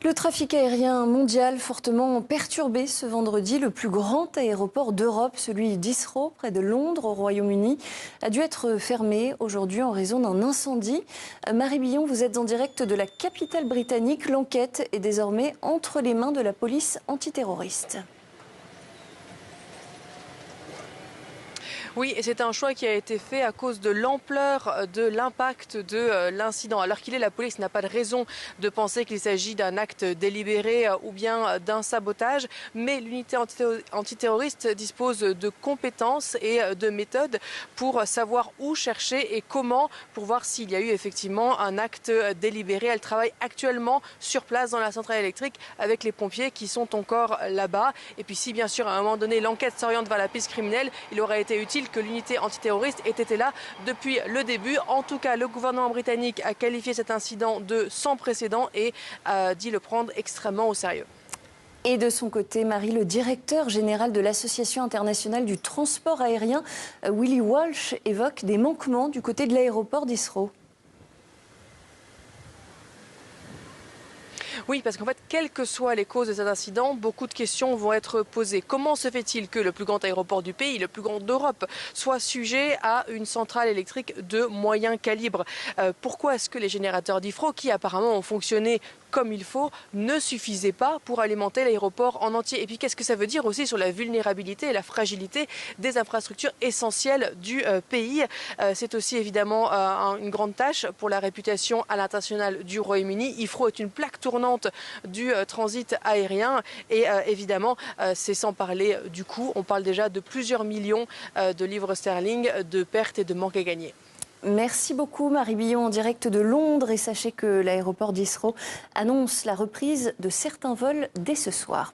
Le trafic aérien mondial fortement perturbé ce vendredi. Le plus grand aéroport d'Europe, celui d'Heathrow, près de Londres, au Royaume-Uni, a dû être fermé aujourd'hui en raison d'un incendie. Marie Billon, vous êtes en direct de la capitale britannique. L'enquête est désormais entre les mains de la police antiterroriste. Oui, et c'est un choix qui a été fait à cause de l'ampleur de l'impact de l'incident. Alors qu'il est, la police n'a pas de raison de penser qu'il s'agit d'un acte délibéré ou bien d'un sabotage, mais l'unité antiterroriste dispose de compétences et de méthodes pour savoir où chercher et comment, pour voir s'il y a eu effectivement un acte délibéré. Elle travaille actuellement sur place dans la centrale électrique avec les pompiers qui sont encore là-bas. Et puis si bien sûr à un moment donné l'enquête s'oriente vers la piste criminelle, il aurait été utile que l'unité antiterroriste ait été là depuis le début. En tout cas, le gouvernement britannique a qualifié cet incident de sans précédent et a dit le prendre extrêmement au sérieux. Et de son côté, Marie, le directeur général de l'Association internationale du transport aérien, Willie Walsh, évoque des manquements du côté de l'aéroport d'Heathrow. Oui, parce qu'en fait, quelles que soient les causes de cet incident, beaucoup de questions vont être posées. Comment se fait-il que le plus grand aéroport du pays, le plus grand d'Europe, soit sujet à une centrale électrique de moyen calibre? Pourquoi est-ce que les générateurs d'Heathrow, qui apparemment ont fonctionné comme il faut, ne suffisaient pas pour alimenter l'aéroport en entier? Et puis qu'est-ce que ça veut dire aussi sur la vulnérabilité et la fragilité des infrastructures essentielles du pays? C'est aussi évidemment une grande tâche pour la réputation à l'international du Royaume-Uni. Heathrow est une plaque tournante du transit aérien et évidemment c'est sans parler du coût. On parle déjà de plusieurs millions de livres sterling de pertes et de manques à gagner. Merci beaucoup Marie Billon en direct de Londres et sachez que l'aéroport d'Heathrow annonce la reprise de certains vols dès ce soir.